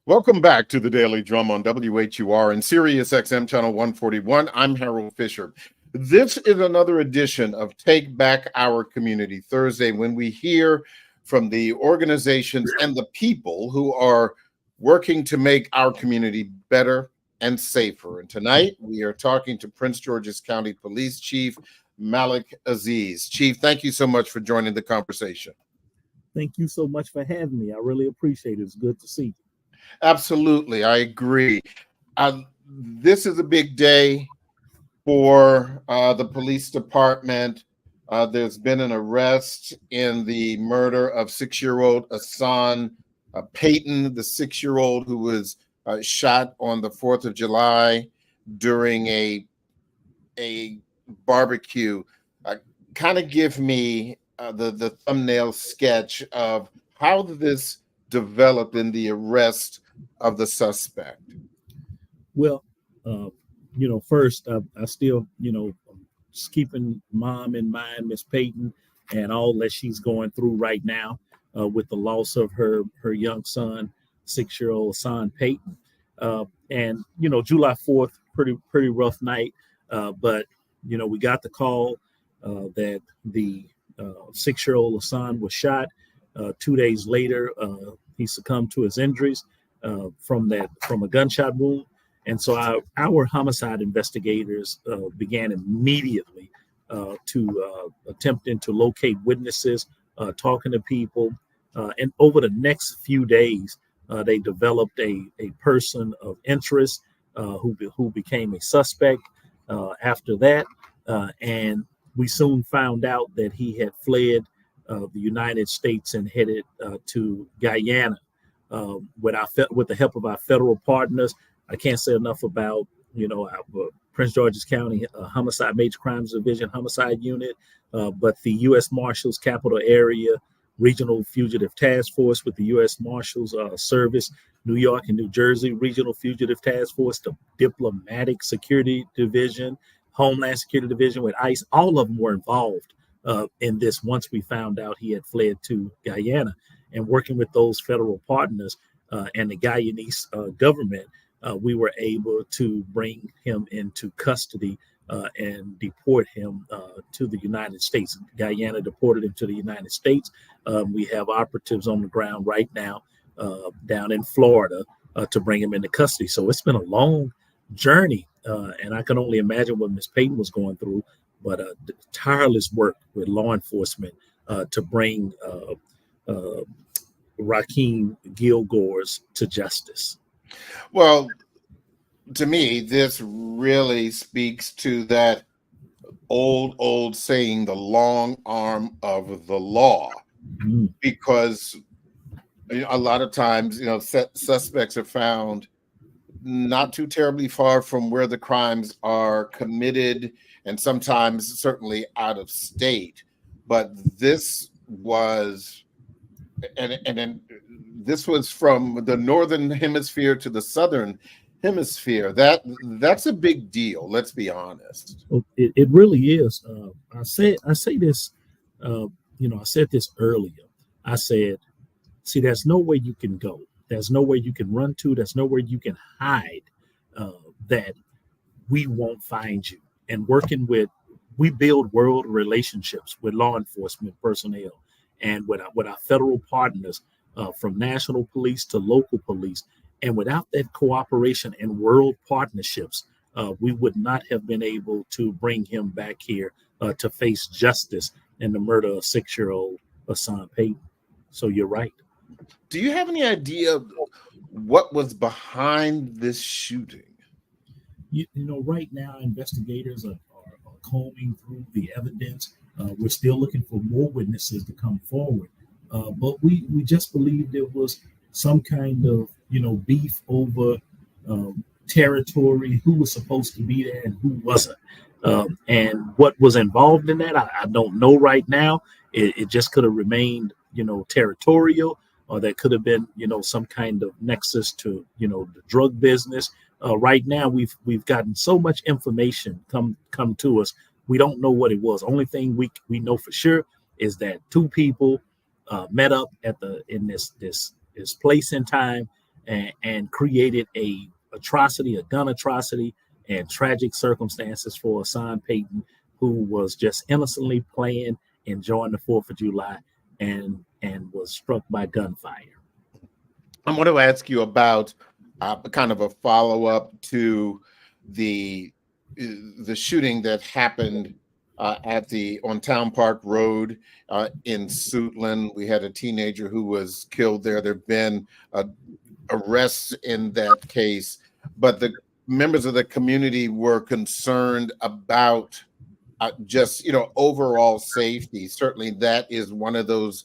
Welcome back to the Daily Drum on WHUR and Sirius XM Channel 141. I'm Harold Fisher. This is another edition of Take Back Our Community Thursday, when we hear from the organizations and the people who are working to make our community better and safer. And tonight we are talking to Prince George's County Police Chief Malik Aziz. Chief, thank you so much for joining the conversation. Thank you so much for having me. I really appreciate it. It's good to see you. Absolutely, I agree. This is a big day for the police department. There's been an arrest in the murder of 6-year-old Hassan Payton, the 6-year-old who was shot on the 4th of July during a barbecue. Kind of give me the thumbnail sketch of how this developed in the arrest of the suspect. Well, first, I still, just keeping mom in mind, Miss Payton, and all that she's going through right now with the loss of her young son, 6-year-old Hassan Payton. And July 4th, pretty rough night. But we got the call that the 6-year-old Hassan was shot. 2 days later, he succumbed to his injuries from a gunshot wound. And so our homicide investigators began immediately to attempting to locate witnesses, talking to people. And over the next few days, they developed a person of interest who became a suspect after that. And we soon found out that he had fled the United States and headed to Guyana. With the help of our federal partners. I can't say enough about our Prince George's County Homicide Major Crimes Division Homicide Unit, but the U.S. Marshals Capital Area Regional Fugitive Task Force with the U.S. Marshals Service, New York and New Jersey Regional Fugitive Task Force, the Diplomatic Security Division, Homeland Security Division with ICE. All of them were involved in this once we found out he had fled to Guyana. And working with those federal partners and the Guyanese government, we were able to bring him into custody and deport him to the United States. Guyana deported him to the United States. We have operatives on the ground right now down in Florida to bring him into custody. So it's been a long journey, and I can only imagine what Ms. Payton was going through, but tireless work with law enforcement to bring Rakeem Gilgores to justice. Well, to me, this really speaks to that old saying, the long arm of the law, because a lot of times, suspects are found not too terribly far from where the crimes are committed, and sometimes certainly out of state. But this was and this was from the northern hemisphere to the southern hemisphere. That's a big deal. Let's be honest. It really is. I say this. I said this earlier. I said, see, there's nowhere you can go. There's nowhere you can run to. There's nowhere you can hide that we won't find you. And we build world relationships with law enforcement personnel and with our federal partners, from national police to local police. And without that cooperation and world partnerships, we would not have been able to bring him back here to face justice in the murder of 6-year-old Hassan Payton. So you're right. Do you have any idea what was behind this shooting? Right now, investigators are combing through the evidence. We're still looking for more witnesses to come forward. But we just believe there was some kind of, beef over territory, who was supposed to be there and who wasn't. And what was involved in that, I don't know right now. It just could have remained, territorial, or there could have been, some kind of nexus to, the drug business. Right now, we've gotten so much information come to us. We don't know what it was. Only thing we know for sure is that two people met up in this place in time, and created a gun atrocity, and tragic circumstances for Hassan Payton, who was just innocently playing, enjoying the 4th of July, and was struck by gunfire. I want to ask you about kind of a follow-up to the shooting that happened on Town Park Road in Suitland. We had a teenager who was killed there. There have been arrests in that case, but the members of the community were concerned about just overall safety. Certainly, that is one of those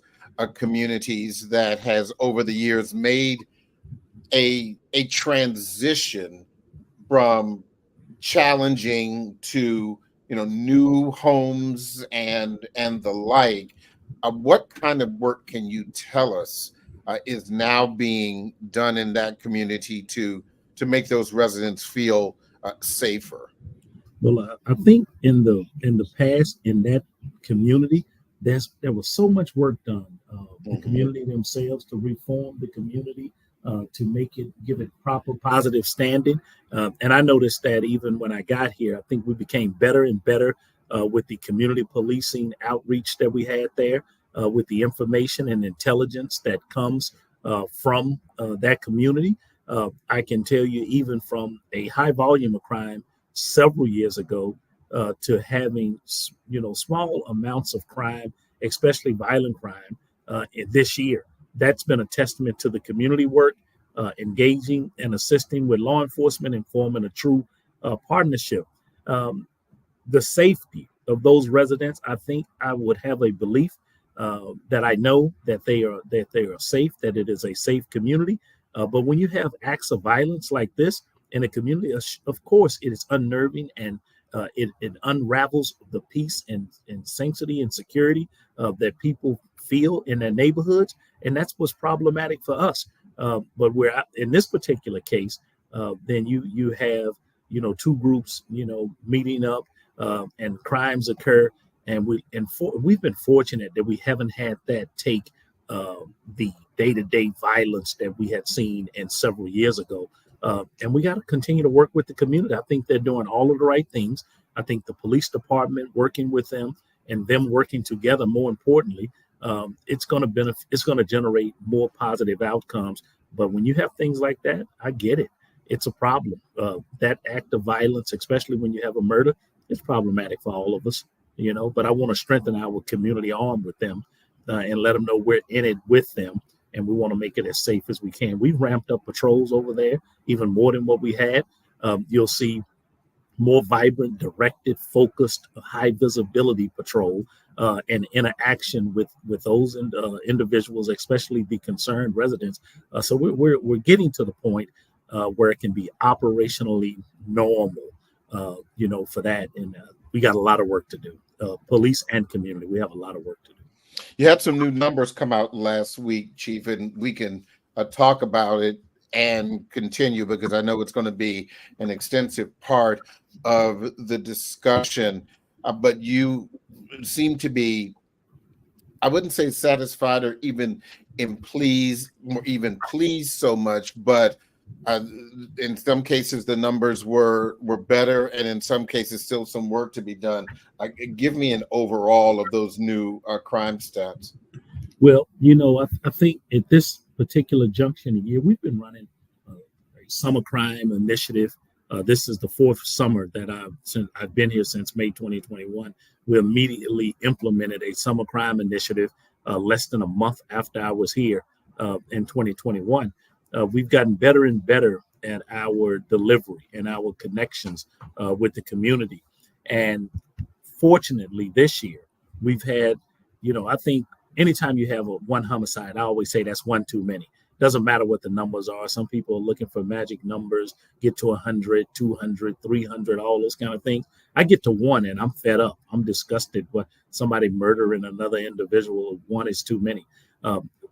communities that has over the years made a transition from challenging to new homes and the like. What kind of work can you tell us is now being done in that community to make those residents feel safer? Well, I think in the past in that community, there was so much work done. The community themselves to reform the community, to give it proper positive standing. And I noticed that even when I got here, I think we became better and better with the community policing outreach that we had there, with the information and intelligence that comes from that community. I can tell you, even from a high volume of crime several years ago to having small amounts of crime, especially violent crime, this year. That's been a testament to the community work, engaging and assisting with law enforcement and forming a true partnership. The safety of those residents, I think I would have a belief that I know that they are safe, that it is a safe community. But when you have acts of violence like this in a community, of course, it is unnerving, and it unravels the peace and sanctity and security that people feel in their neighborhoods, and that's what's problematic for us. But we're in this particular case, then you have two groups meeting up, and crimes occur, and we've been fortunate that we haven't had that take the day-to-day violence that we had seen in several years ago. And we got to continue to work with the community. I think they're doing all of the right things. I think the police department working with them and them working together, more importantly, it's going to generate more positive outcomes. But when you have things like that, I get it. It's a problem. That act of violence, especially when you have a murder, is problematic for all of us, but I want to strengthen our community arm with them and let them know we're in it with them. And we want to make it as safe as we can. We've ramped up patrols over there, even more than what we had. You'll see more vibrant, directed, focused, high visibility patrol and interaction with those individuals, especially the concerned residents. So we're getting to the point where it can be operationally normal, for that. And we got a lot of work to do. Police and community, we have a lot of work to do. You had some new numbers come out last week, Chief, and we can talk about it and continue, because I know it's going to be an extensive part of the discussion. But you seem to be, I wouldn't say satisfied or even pleased so much, but in some cases the numbers were better, and in some cases still some work to be done. Give me an overall of those new crime stats. Well, I think at this particular junction of the year, we've been running a summer crime initiative. This is the 4th summer that I've been here since May 2021. We immediately implemented a summer crime initiative less than a month after I was here in 2021. We've gotten better and better at our delivery and our connections with the community. And fortunately, this year, we've had, I think anytime you have one homicide, I always say that's one too many. Doesn't matter what the numbers are. Some people are looking for magic numbers, get to 100, 200, 300, all those kind of things. I get to 1 and I'm fed up. I'm disgusted with somebody murdering another individual. 1 is too many.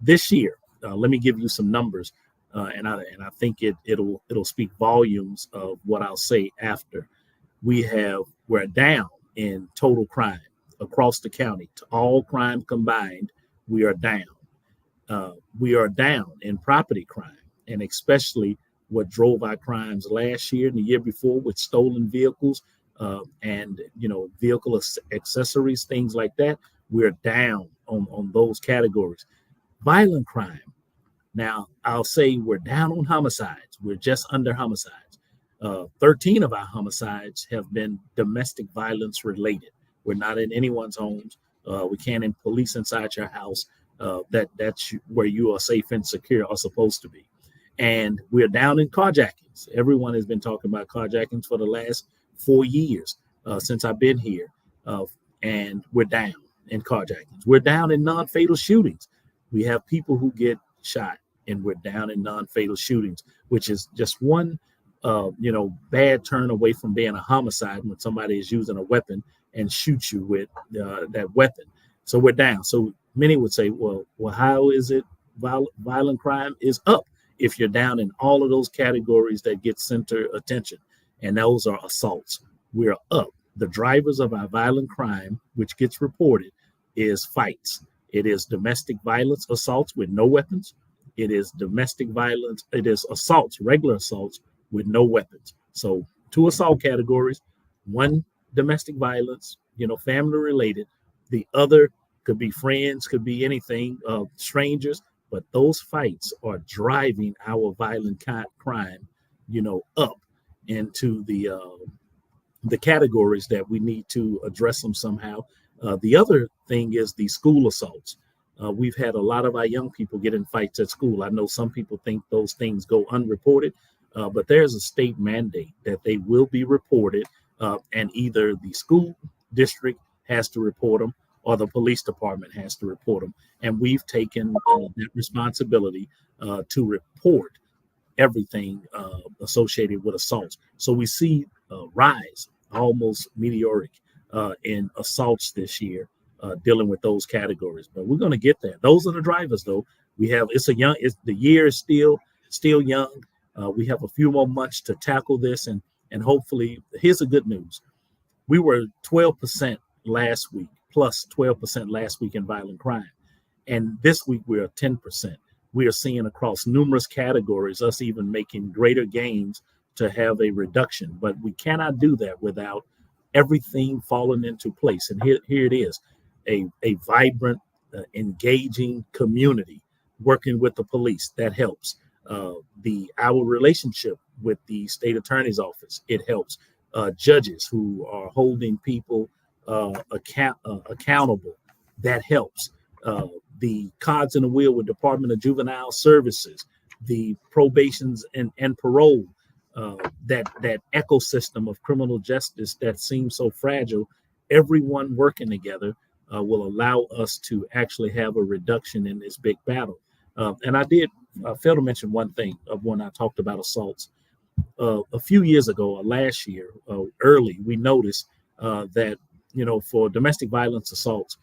This year, let me give you some numbers. And I think it'll speak volumes of what I'll say after. We're down in total crime across the county. To all crime combined, we are down. We are down in property crime, and especially what drove our crimes last year and the year before with stolen vehicles and vehicle accessories, things like that. We're down on those categories. Violent crime. Now, I'll say we're down on homicides. We're just under homicides. 13 of our homicides have been domestic violence related. We're not in anyone's homes. We can't police inside your house. That's where you are safe and secure, are supposed to be. And we're down in carjackings. Everyone has been talking about carjackings for the last 4 years since I've been here. And we're down in carjackings. We're down in non-fatal shootings. We have people who get shot, and we're down in non-fatal shootings, which is just one bad turn away from being a homicide when somebody is using a weapon and shoots you with that weapon. So we're down. So many would say, well, how is it violent crime is up if you're down in all of those categories that get center attention? And those are assaults. We're up. The drivers of our violent crime, which gets reported, is fights. It is domestic violence assaults with no weapons. It is domestic violence. It is assaults, regular assaults with no weapons. So 2 assault categories, 1 domestic violence, family related. The other could be friends, could be anything, strangers, but those fights are driving our violent crime, up into the categories that we need to address them somehow. The other thing is the school assaults. We've had a lot of our young people get in fights at school. I know some people think those things go unreported, but there's a state mandate that they will be reported, and either the school district has to report them or the police department has to report them. And we've taken that responsibility to report everything associated with assaults. So we see a rise, almost meteoric, in assaults this year, dealing with those categories. But we're going to get there. Those are the drivers, though. The year is still young. We have a few more months to tackle this, and hopefully, here's the good news. We were 12% last week, plus 12% last week in violent crime. And this week, we're 10%. We are seeing across numerous categories us even making greater gains to have a reduction. But we cannot do that without everything falling into place. And here it is, a vibrant, engaging community working with the police. That helps. Our relationship with the state attorney's office, it helps. Judges who are holding people accountable, that helps. The cogs in the wheel with Department of Juvenile Services, the probations and parole, that ecosystem of criminal justice that seems so fragile, everyone working together will allow us to actually have a reduction in this big battle. And I failed to mention one thing of when I talked about assaults. A few years ago, last year, early, we noticed that, for domestic violence assaults,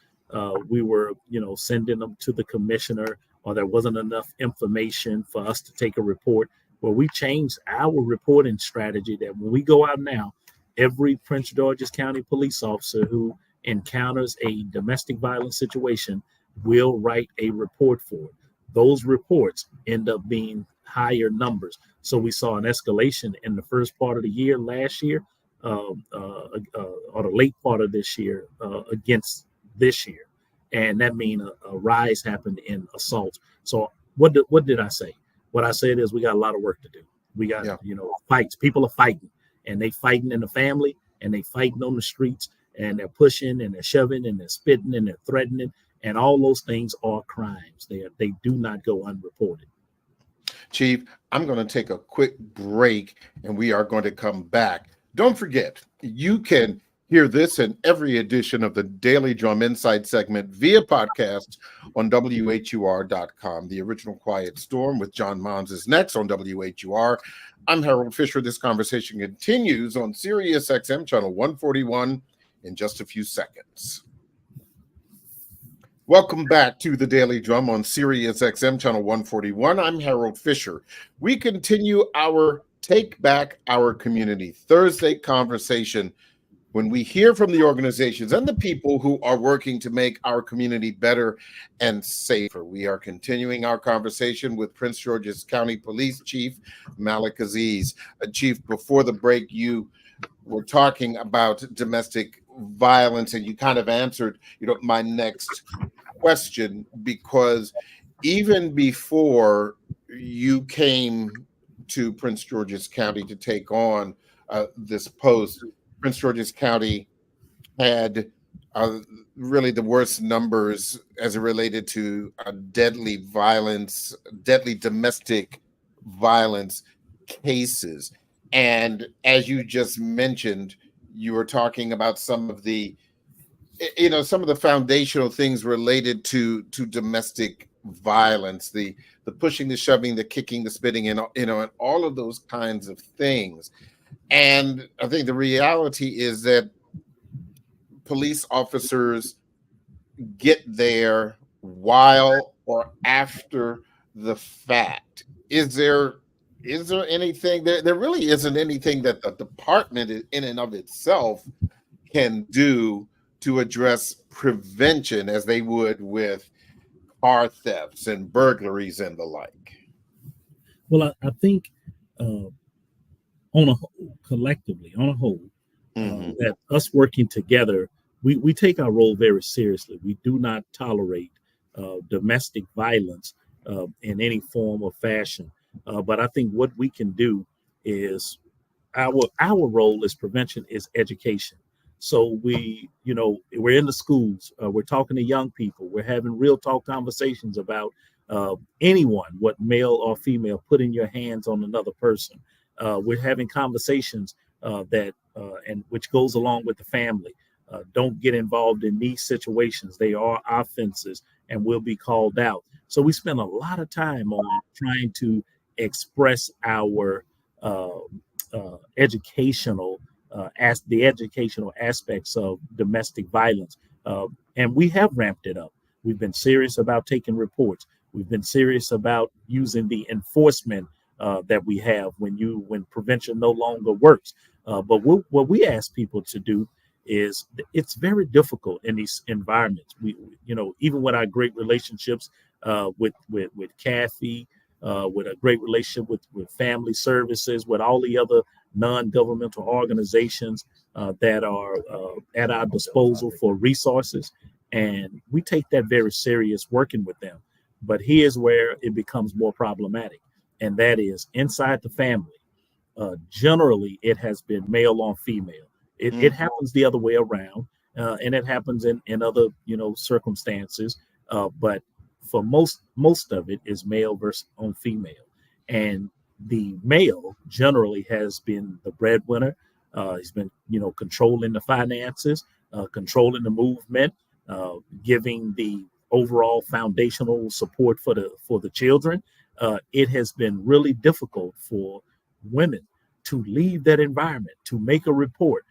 we were, sending them to the commissioner, or there wasn't enough information for us to take a report. Well, we changed our reporting strategy that when we go out now, every Prince George's County police officer who encounters a domestic violence situation will write a report for it. Those reports end up being higher numbers. So we saw an escalation in the first part of the year last year, or the late part of this year against this year. And that means a rise happened in assaults. So what did I say? What I said is we got a lot of work to do. We got, fights. People are fighting, and they fighting in the family, and they fighting on the streets, and they're pushing, and they're shoving, and they're spitting, and they're threatening, and all those things are crimes. They do not go unreported. Chief, I'm going to take a quick break, and we are going to come back. Don't forget, you can hear this and every edition of the Daily Drum Insight segment via podcast on WHUR.com. The Original Quiet Storm with John Mons is next on WHUR. I'm Harold Fisher. This conversation continues on Sirius XM channel 141 in just a few seconds. Welcome back to the Daily Drum on Sirius XM channel 141. I'm Harold Fisher. We continue our Take Back Our Community Thursday conversation when we hear from the organizations and the people who are working to make our community better and safer. We are continuing our conversation with Prince George's County Police Chief Malik Aziz. Chief, before the break, you were talking about domestic violence, and you kind of answered, my next question, because even before you came to Prince George's County to take on this post, Prince George's County had really the worst numbers as it related to deadly domestic violence cases. And as you just mentioned, you were talking about some of the foundational things related to domestic violence, the pushing, the shoving, the kicking, the spitting, and all of those kinds of things. And I think the reality is that police officers get there while or after the fact. Is there anything? There really isn't anything that the department in and of itself can do to address prevention as they would with car thefts and burglaries and the like. Well, I think collectively, that us working together, we take our role very seriously. We do not tolerate domestic violence in any form or fashion. But I think what we can do is our role as prevention is education. So we're in the schools, we're talking to young people, we're having real talk conversations about anyone, what male or female, putting your hands on another person. We're having conversations which goes along with the family. Don't get involved in these situations. They are offenses and will be called out. So we spend a lot of time on trying to express our educational aspects of domestic violence. And we have ramped it up. We've been serious about taking reports. We've been serious about using the enforcement that we have when prevention no longer works. But what we ask people to do is, it's very difficult in these environments. We even with our great relationships with Kathy, with a great relationship with family services, with all the other non-governmental organizations that are at our disposal for resources. And we take that very serious working with them. But here's where it becomes more problematic. And that is inside the family. Generally, it has been male on female. It happens the other way around. And it happens in other, circumstances. But for most of it is male versus on female. And the male generally has been the breadwinner. He's been, controlling the finances, controlling the movement, giving the overall foundational support for the children. It has been really difficult for women to leave that environment, to make a report,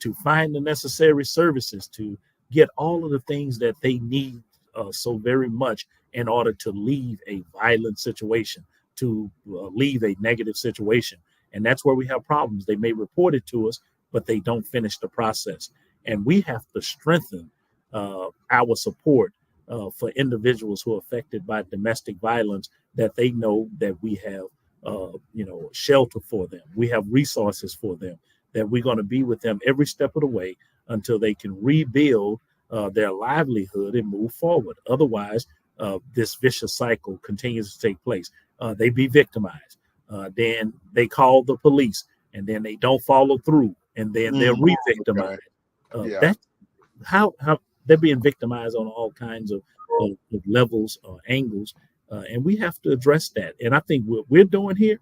to find the necessary services, to get all of the things that they need so very much in order to leave a violent situation, to leave a negative situation. And that's where we have problems. They may report it to us, but they don't finish the process. And we have to strengthen our support for individuals who are affected by domestic violence, that they know that we have shelter for them. We have resources for them, that we're going to be with them every step of the way until they can rebuild their livelihood and move forward. Otherwise, this vicious cycle continues to take place. They be victimized. Then they call the police, and then they don't follow through, and then they're re-victimized. That's how they're being victimized on all kinds of levels or angles. And we have to address that. And I think what we're doing here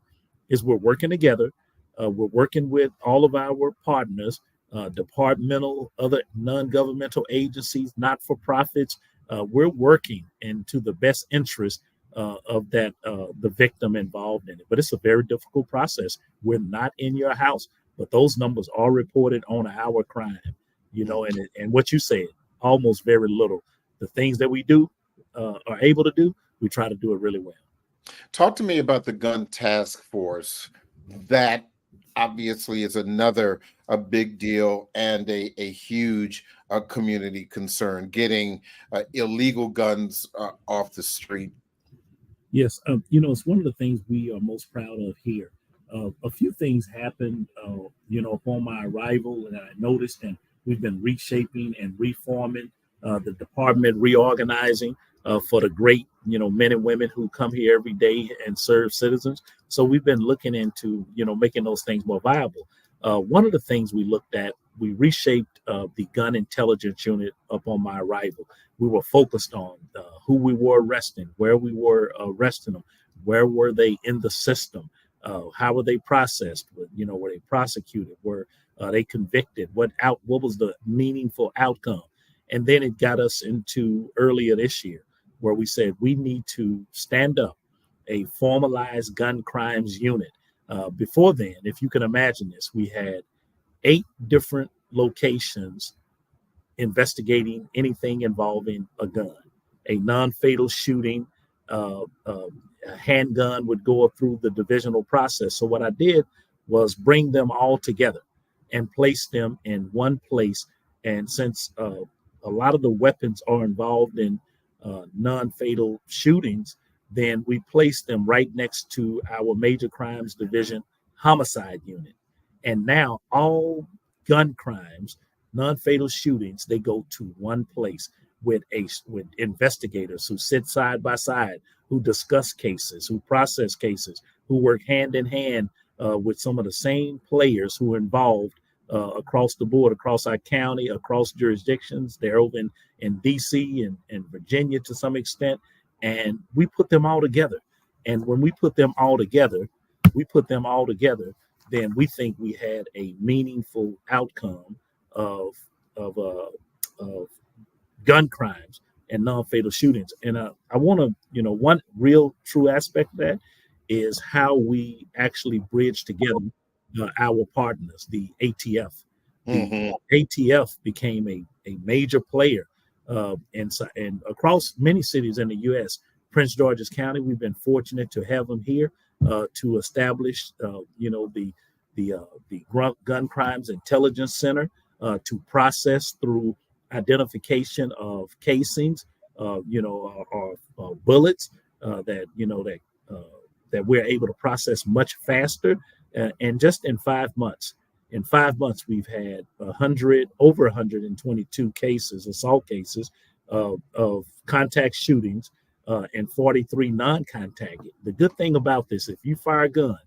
is we're working together. We're working with all of our partners, departmental, other non-governmental agencies, not-for-profits. We're working into the best interest of that the victim involved in it. But it's a very difficult process. We're not in your house, but those numbers are reported on our crime. And what you said, almost very little. The things that we do are able to do, we try to do it really well. Talk to me about the gun task force that obviously is another a big deal and a huge community concern, getting illegal guns off the street. Yes, it's one of the things we are most proud of here. A few things happened, upon my arrival, and I noticed, and we've been reshaping and reforming the department, reorganizing for the great, men and women who come here every day and serve citizens. So we've been looking into, making those things more viable. One of the things we looked at, we reshaped the gun intelligence unit upon my arrival. We were focused on who we were arresting, where we were arresting them, where were they in the system, how were they processed, were they prosecuted, were they convicted, what was the meaningful outcome. And then it got us into earlier this year where we said we need to stand up a formalized gun crimes unit. Before then, if you can imagine this, we had 8 different locations investigating anything involving a gun, a non-fatal shooting, a handgun would go through the divisional process. So what I did was bring them all together and place them in one place. And since a lot of the weapons are involved in non-fatal shootings, then we placed them right next to our major crimes division homicide unit. And now all gun crimes, non-fatal shootings, they go to one place with investigators who sit side by side, who discuss cases, who process cases, who work hand in hand with some of the same players who are involved across the board, across our county, across jurisdictions. They're over in DC and Virginia to some extent. And we put them all together. And when we put them all together, then we think we had a meaningful outcome of gun crimes and non-fatal shootings. And I want to, one real true aspect of that is how we actually bridge together our partners, the ATF. The ATF became a major player and across many cities in the U.S. Prince George's County, we've been fortunate to have them here to establish, the Gun Crimes Intelligence Center to process through identification of casings, or bullets that we're able to process much faster. And just in 5 months, we've had over 122 cases, assault cases of contact shootings and 43 non-contact. The good thing about this, if you fire a gun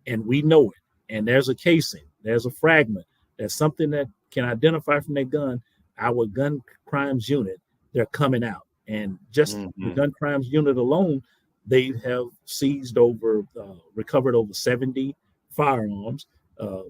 and we know it, and there's a casing, there's a fragment, there's something that can identify from that gun, our gun crimes unit, they're coming out. And just the gun crimes unit alone, they have recovered over 70 firearms.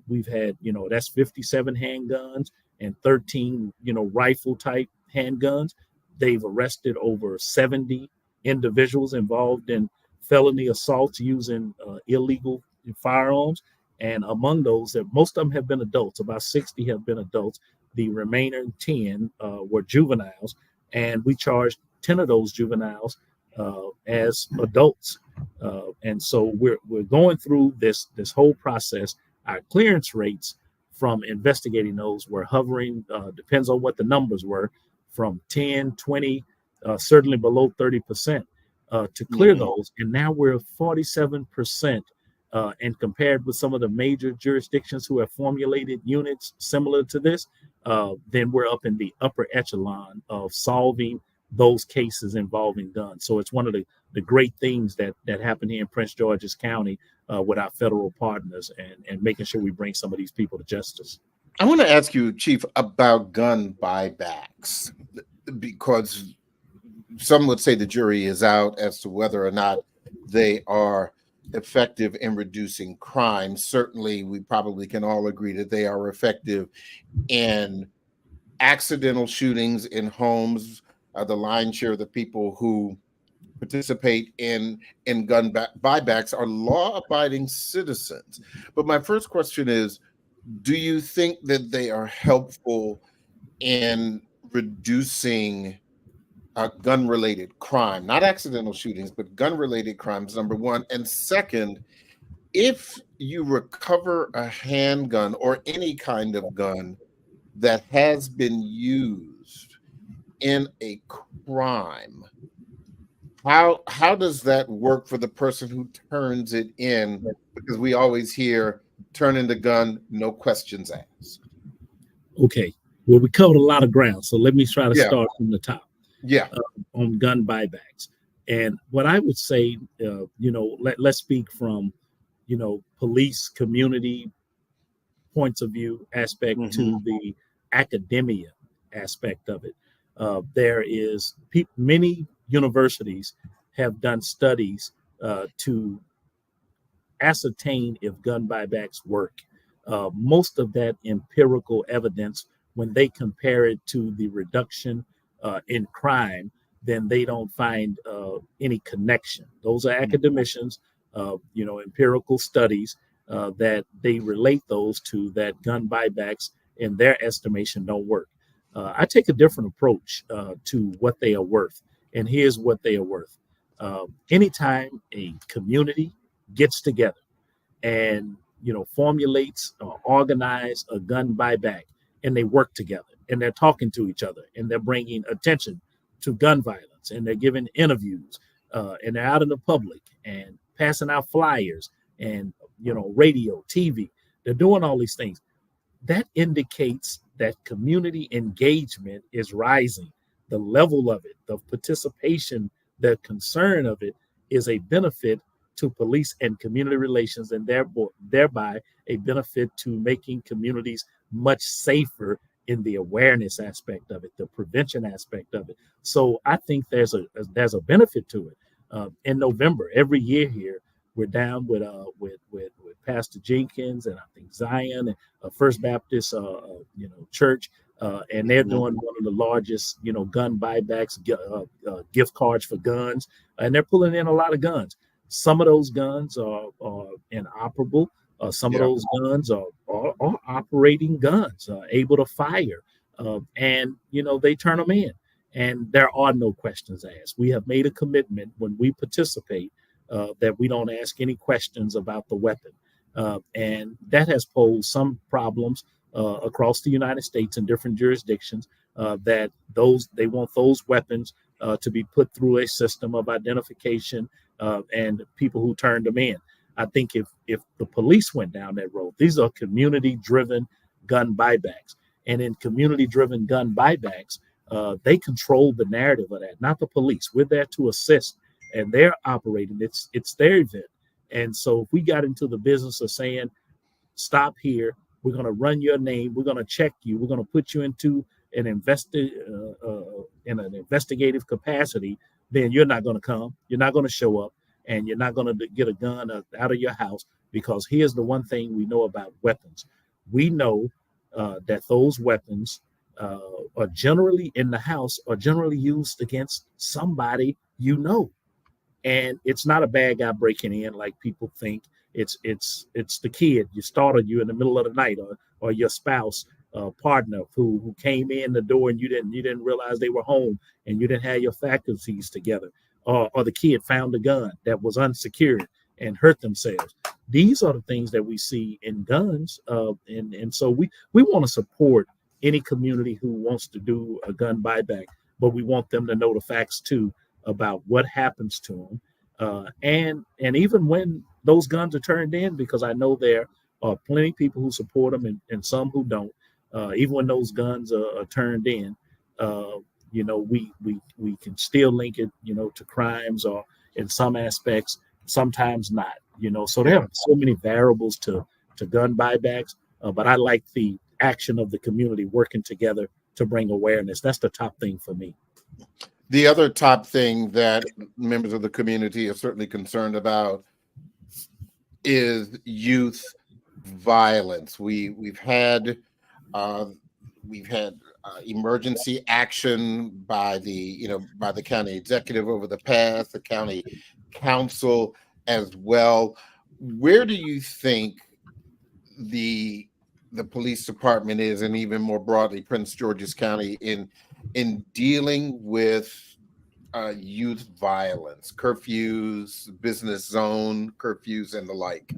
We've had, that's 57 handguns and 13, rifle type handguns. They've arrested over 70 individuals involved in felony assaults using illegal firearms. And among those, that most of them have been adults, about 60 have been adults. The remaining 10 were juveniles, and we charged 10 of those juveniles as adults. And so we're going through this whole process. Our clearance rates from investigating those were hovering, depends on what the numbers were, from 10, 20, certainly below 30% to clear those. And now we're 47%. And compared with some of the major jurisdictions who have formulated units similar to this, then we're up in the upper echelon of solving those cases involving guns. So it's one of the great things that happen here in Prince George's County with our federal partners and making sure we bring some of these people to justice. I want to ask you, Chief, about gun buybacks, because some would say the jury is out as to whether or not they are effective in reducing crime. Certainly, we probably can all agree that they are effective in accidental shootings in homes. The lion's share of the people who participate in gun buybacks are law-abiding citizens. But my first question is, do you think that they are helpful in reducing gun-related crime, not accidental shootings, but gun-related crimes, number one? And second, if you recover a handgun or any kind of gun that has been used in a crime, how does that work for the person who turns it in? Because we always hear turn in the gun, no questions asked. Okay. Well, we covered a lot of ground, so let me try to Yeah, start from the top yeah. on gun buybacks. And what I would say, let's speak from, police community points of view aspect Hmm. to the academia aspect of it. There is many universities have done studies to ascertain if gun buybacks work. Most of that empirical evidence, when they compare it to the reduction in crime, then they don't find any connection. Those are academicians, empirical studies that they relate those to that gun buybacks, in their estimation, don't work. I take a different approach to what they are worth, and here's what they are worth. Anytime a community gets together and formulates or organize a gun buyback, and they work together and they're talking to each other and they're bringing attention to gun violence and they're giving interviews and they're out in the public and passing out flyers and radio, TV, they're doing all these things. That indicates that community engagement is rising. The level of it, the participation, the concern of it is a benefit to police and community relations, and thereby a benefit to making communities much safer in the awareness aspect of it, the prevention aspect of it. So I think there's a benefit to it. In November, every year here, we're down with Pastor Jenkins and I think Zion and First Baptist Church, and they're doing one of the largest gun buybacks, gift cards for guns, and they're pulling in a lot of guns. Some of those guns are inoperable. Some of those guns are operating guns, able to fire, and they turn them in, and there are no questions asked. We have made a commitment when we participate that we don't ask any questions about the weapon. And that has posed some problems across the United States in different jurisdictions, that they want those weapons to be put through a system of identification and people who turned them in. I think if the police went down that road, these are community-driven gun buybacks. And in community-driven gun buybacks, they control the narrative of that, not the police. We're there to assist, and they're operating. It's their event. And so if we got into the business of saying, stop here, we're going to run your name, we're going to check you, we're going to put you into an in an investigative capacity, then you're not going to come, you're not going to show up, and you're not going to get a gun out of your house. Because here's the one thing we know about weapons. We know that those weapons are generally in the house, are generally used against somebody and it's not a bad guy breaking in like people think. It's the kid you startled you in the middle of the night, or your spouse partner who came in the door and you didn't realize they were home and you didn't have your faculties together, or the kid found a gun that was unsecured and hurt themselves. These are the things that we see in guns, and so we want to support any community who wants to do a gun buyback, but we want them to know the facts too about what happens to them, and even when those guns are turned in, because I know there are plenty of people who support them and some who don't. Even when those guns are turned in, we can still link it, to crimes, or in some aspects, sometimes not. So there are so many variables to gun buybacks, but I like the action of the community working together to bring awareness. That's the top thing for me. The other top thing that members of the community are certainly concerned about is youth violence. We've had emergency action by the county executive over the past, the county council as well. Where do you think the police department is, and even more broadly Prince George's County, in dealing with youth violence, curfews, business zone curfews, and the like?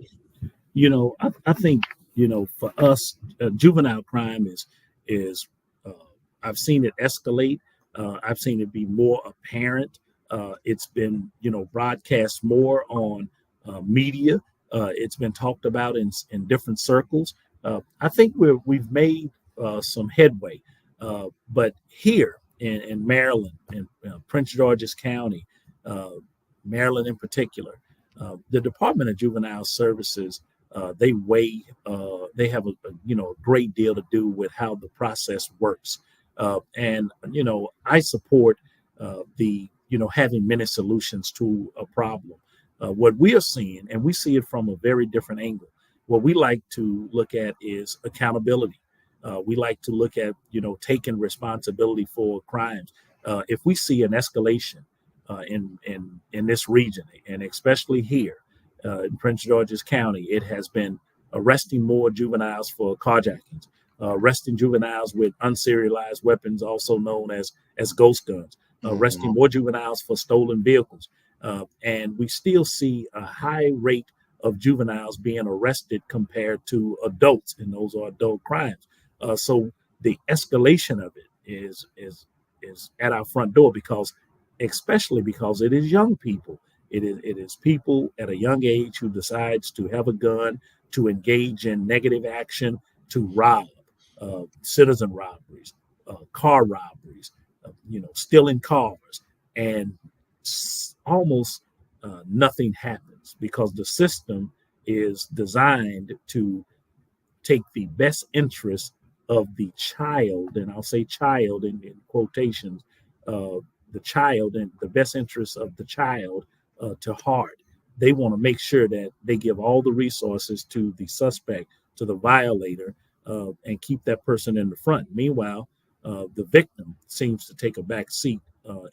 I think, for us, juvenile crime is I've seen it escalate. I've seen it be more apparent. It's been, broadcast more on media. It's been talked about in different circles. I think we've made some headway. But here in Maryland, in Prince George's County, uh, Maryland in particular, the Department of Juvenile Services, they have a great deal to do with how the process works. And I support the having many solutions to a problem. What we are seeing, and we see it from a very different angle. What we like to look at is accountability. We like to look at taking responsibility for crimes. If we see an escalation in this region, and especially here in Prince George's County, it has been arresting more juveniles for carjackings, arresting juveniles with unserialized weapons, also known as ghost guns, arresting more juveniles for stolen vehicles. And we still see a high rate of juveniles being arrested compared to adults, and those are adult crimes. So the escalation of it is at our front door, especially because it is young people. It is people at a young age who decides to have a gun, to engage in negative action, to rob, citizen robberies, car robberies, stealing cars, and almost nothing happens because the system is designed to take the best interest of the child, and I'll say child in quotations, the child and the best interest of the child to heart. They want to make sure that they give all the resources to the suspect, to the violator, and keep that person in the front. Meanwhile, the victim seems to take a back seat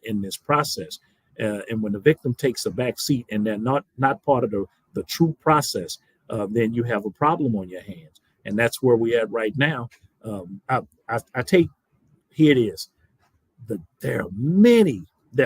in this process. And when the victim takes a back seat and they're not part of the true process, then you have a problem on your hands. And that's where we're at right now. I take, here it is. There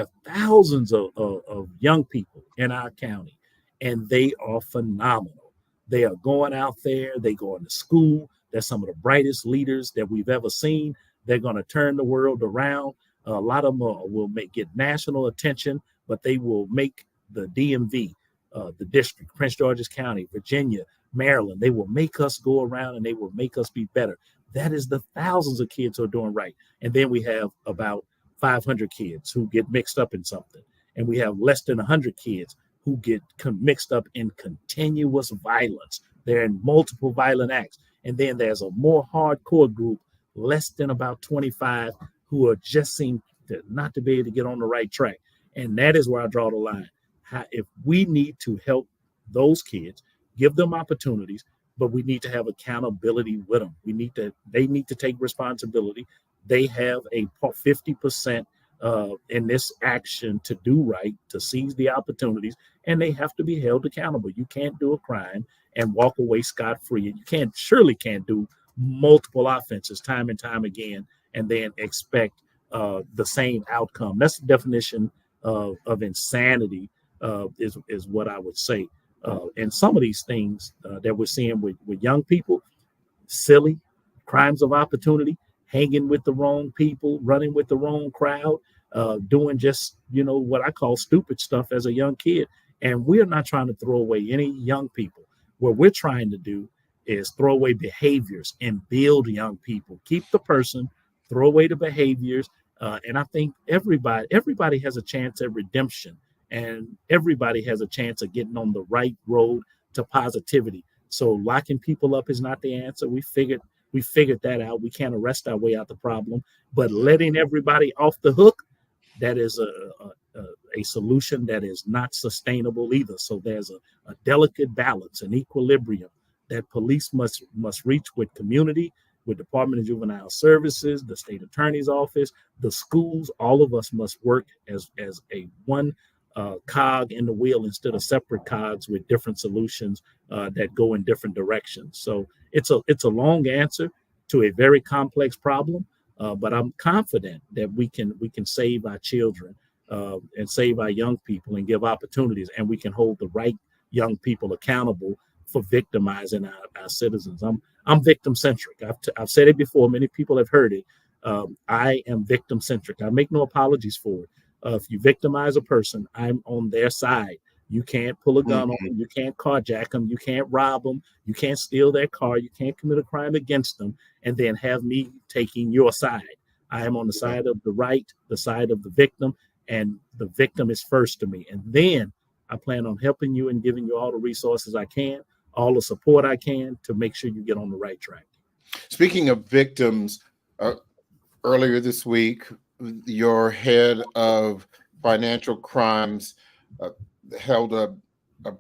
are thousands of young people in our county, and they are phenomenal. They are going out there, they going to school. They're some of the brightest leaders that we've ever seen. They're going to turn the world around. A lot of them will get national attention, but they will make the DMV, the district, Prince George's County, Virginia, Maryland, they will make us go around and they will make us be better. That is the thousands of kids who are doing right. And then we have about 500 kids who get mixed up in something. And we have less than 100 kids who get mixed up in continuous violence. They're in multiple violent acts. And then there's a more hardcore group, less than about 25, who are just seem not to be able to get on the right track. And that is where I draw the line. If we need to help those kids, give them opportunities, but we need to have accountability with them. They need to take responsibility. They have a 50% in this action to do right, to seize the opportunities, and they have to be held accountable. You can't do a crime and walk away scot-free. And you surely can't do multiple offenses time and time again and then expect the same outcome. That's the definition of insanity, is what I would say. And some of these things that we're seeing with young people, silly crimes of opportunity, hanging with the wrong people, running with the wrong crowd, doing just, what I call stupid stuff as a young kid. And we're not trying to throw away any young people. What we're trying to do is throw away behaviors and build young people. Keep the person, throw away the behaviors. And I think everybody has a chance at redemption, and everybody has a chance of getting on the right road to positivity. So locking people up is not the answer. We figured that out. We can't arrest our way out the problem, but letting everybody off the hook, that is a solution that is not sustainable either. So there's a delicate balance, an equilibrium that police must reach with community, with Department of Juvenile Services, the state attorney's office, the schools. All of us must work as a one cog in the wheel instead of separate cogs with different solutions that go in different directions. So it's a long answer to a very complex problem, but I'm confident that we can save our children and save our young people and give opportunities, and we can hold the right young people accountable for victimizing our citizens. I'm victim centric. I've said it before. Many people have heard it. I am victim centric. I make no apologies for it. If you victimize a person, I'm on their side. You can't pull a gun on them. You can't carjack them. You can't rob them. You can't steal their car. You can't commit a crime against them and then have me taking your side. I am on the side of the right, the side of the victim, and the victim is first to me. And then I plan on helping you and giving you all the resources I can, all the support I can to make sure you get on the right track. Speaking of victims, earlier this week, your head of financial crimes held a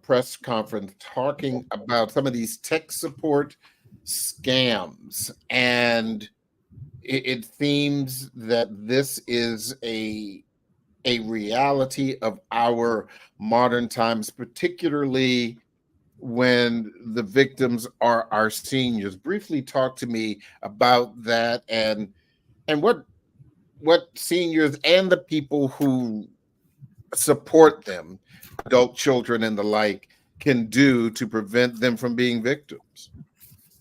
press conference talking about some of these tech support scams. And it seems that this is a reality of our modern times, particularly when the victims are our seniors. Briefly talk to me about that and what seniors and the people who support them, adult children and the like, can do to prevent them from being victims.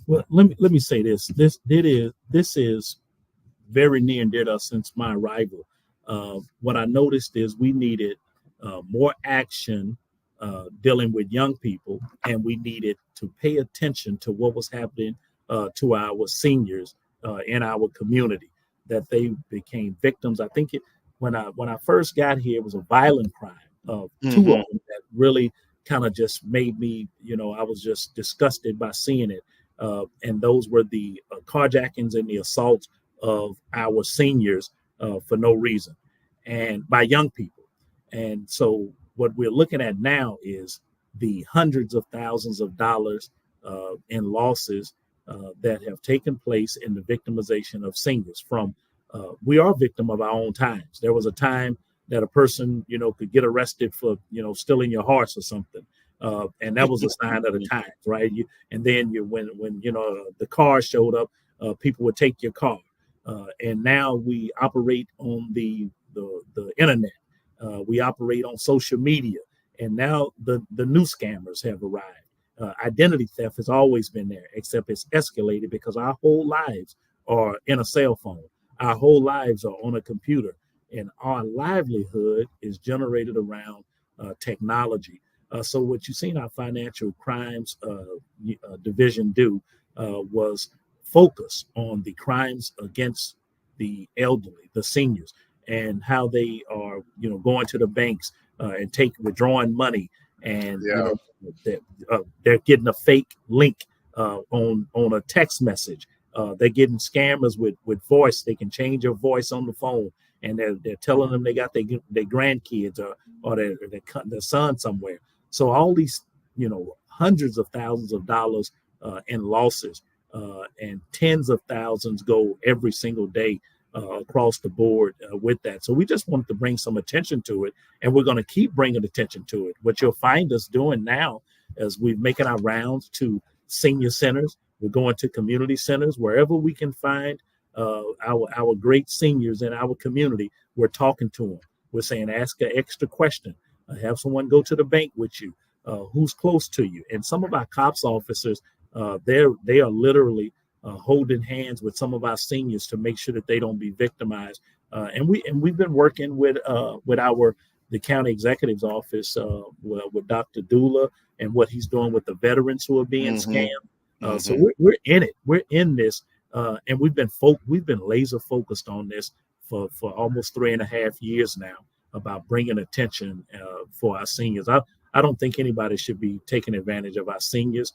Well, let me say this. This is very near and dear to us since my arrival. What I noticed is we needed more action dealing with young people, and we needed to pay attention to what was happening to our seniors in our community, that they became victims. I think when I first got here, it was a violent crime. Two of them that really kind of just made me, I was just disgusted by seeing it. And those were the carjackings and the assaults of our seniors for no reason, and by young people. And so what we're looking at now is the hundreds of thousands of dollars in losses that have taken place in the victimization of seniors. We are victim of our own times. There was a time that a person, could get arrested for, stealing your horse or something. And that was a sign of the times, right? When the car showed up, people would take your car. And now we operate on the internet. We operate on social media. And now the new scammers have arrived. Identity theft has always been there, except it's escalated because our whole lives are in a cell phone. Our whole lives are on a computer. And our livelihood is generated around technology. So what you've seen our financial crimes division do was focus on the crimes against the elderly, the seniors, and how they are, going to the banks and withdrawing money, and they're getting a fake link on a text message. They're getting scammers with voice. They can change your voice on the phone, and they're telling them they got their grandkids or their son somewhere. So all these, hundreds of thousands of dollars in losses, and tens of thousands go every single day across the board with that. So we just wanted to bring some attention to it, and we're going to keep bringing attention to it. What you'll find us doing now is we're making our rounds to senior centers. We're going to community centers, wherever we can find our great seniors in our community. We're talking to them. We're saying, ask an extra question. Have someone go to the bank with you. Who's close to you? And some of our cops officers, they are literally holding hands with some of our seniors to make sure that they don't be victimized. And we've been working with the county executive's office with Dr. Dula and what he's doing with the veterans who are being scammed. So we're in it. We're in this, and we've been laser focused on this for almost 3.5 years now, about bringing attention for our seniors. I don't think anybody should be taking advantage of our seniors,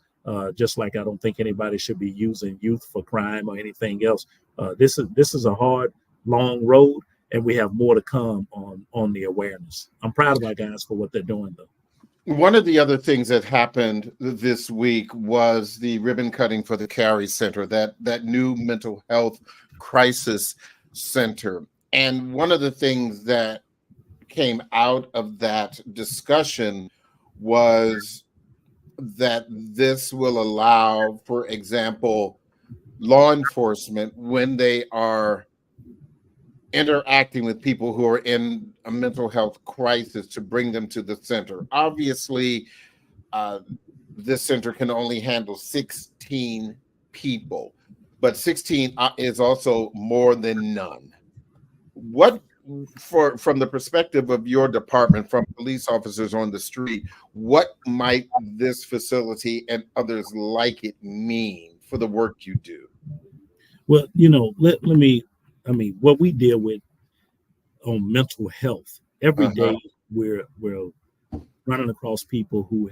just like I don't think anybody should be using youth for crime or anything else. This is a hard, long road, and we have more to come on the awareness. I'm proud of our guys for what they're doing, though. One of the other things that happened this week was the ribbon cutting for the Carey Center, that new mental health crisis center. And one of the things that came out of that discussion was that this will allow, for example, law enforcement, when they are interacting with people who are in a mental health crisis, to bring them to the center. Obviously, this center can only handle 16 people, but 16 is also more than none. What, from the perspective of your department, from police officers on the street, what might this facility and others like it mean for the work you do? Well, let me, what we deal with on mental health every day, we're running across people who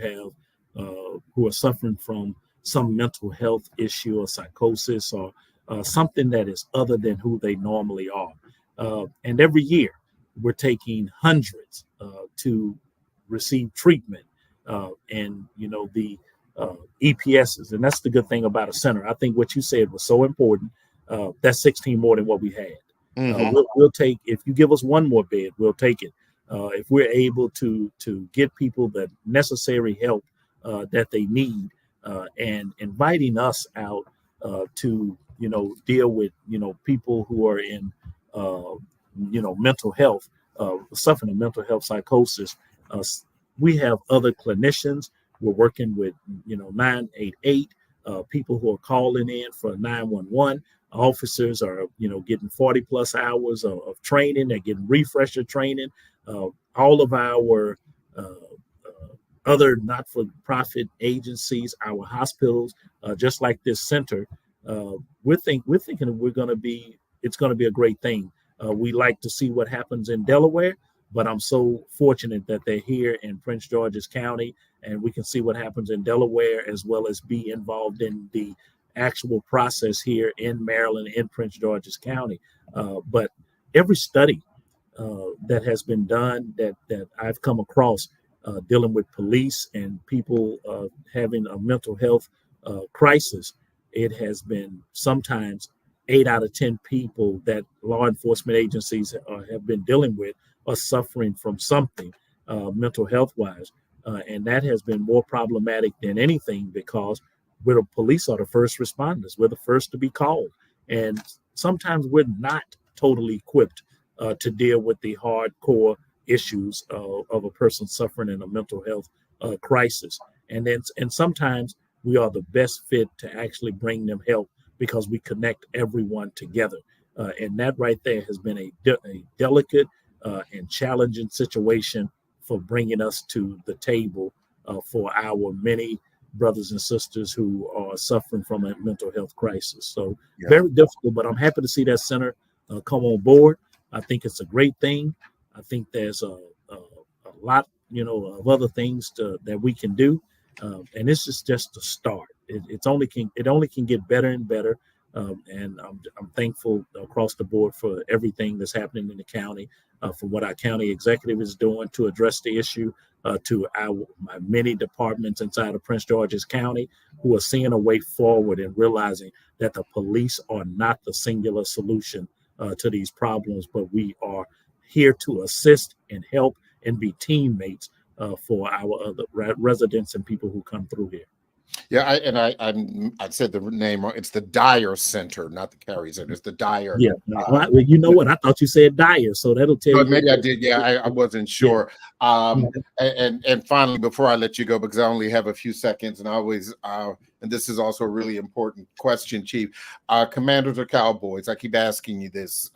are suffering from some mental health issue or psychosis or something that is other than who they normally are. And every year we're taking hundreds to receive treatment and the EPSs. And that's the good thing about a center. I think what you said was so important. That's 16 more than what we had. We'll take, if you give us one more bed, we'll take it. If we're able to get people the necessary help that they need, and inviting us out to deal with people who are in mental health, suffering of mental health psychosis. We have other clinicians. We're working with 988 people who are calling in for 911. Officers are getting 40 plus hours of training. They're getting refresher training. All of our other not-for-profit agencies, our hospitals, just like this center, we're thinking it's going to be a great thing. We like to see what happens in Delaware, but I'm so fortunate that they're here in Prince George's County, and we can see what happens in Delaware as well as be involved in the actual process here in Maryland, in Prince George's County. But every study that has been done that I've come across dealing with police and people having a mental health crisis, it has been sometimes 8 out of 10 people that law enforcement agencies have been dealing with are suffering from something mental health wise. And that has been more problematic than anything because the police are the first responders. We're the first to be called. And sometimes we're not totally equipped to deal with the hardcore issues of a person suffering in a mental health crisis. And sometimes we are the best fit to actually bring them help because we connect everyone together. And that right there has been a delicate and challenging situation for bringing us to the table for our many brothers and sisters who are suffering from a mental health crisis. So very difficult, but I'm happy to see that center come on board. I think it's a great thing. I think there's a lot, of other things that we can do. And this is just a start. It only can get better and better. And I'm thankful across the board for everything that's happening in the county, for what our county executive is doing to address the issue, to my many departments inside of Prince George's County who are seeing a way forward and realizing that the police are not the singular solution to these problems, but we are here to assist and help and be teammates for our other residents and people who come through here. Yeah, I said the name wrong. It's the Dyer Center, not the Carey Center. It's the Dyer. Yeah. Well, you know what? I thought you said Dyer, so that'll tell you. Maybe I did. Yeah, I wasn't sure. And finally, before I let you go, because I only have a few seconds, and I always and this is also a really important question, Chief. Commanders or Cowboys? I keep asking you this.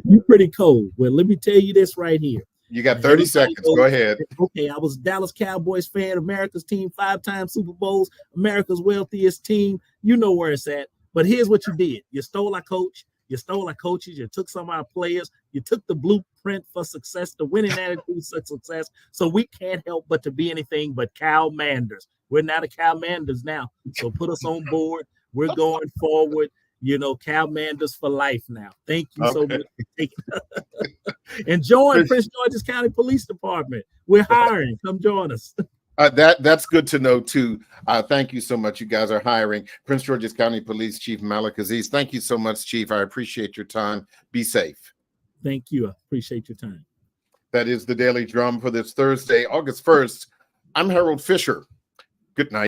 You're pretty cold. Well, let me tell you this right here. You got 30 seconds. Go ahead. Okay, I was a Dallas Cowboys fan, America's team, 5-time Super Bowls, America's wealthiest team. You know where it's at. But here's what you did. You stole our coach. You stole our coaches. You took some of our players. You took the blueprint for success, the winning attitude for success. So we can't help but to be anything but Cowmanders. We're not a Cowmanders now. So put us on board. We're going forward. Cowmanders for life now. Thank you so much for taking and join Prince George's County Police Department. We're hiring. Come join us. That's good to know too. Thank you so much. You guys are hiring. Prince George's County Police Chief Malik Aziz. Thank you so much, Chief. I appreciate your time. Be safe. Thank you. I appreciate your time. That is the Daily Drum for this Thursday, August 1st. I'm Harold Fisher. Good night.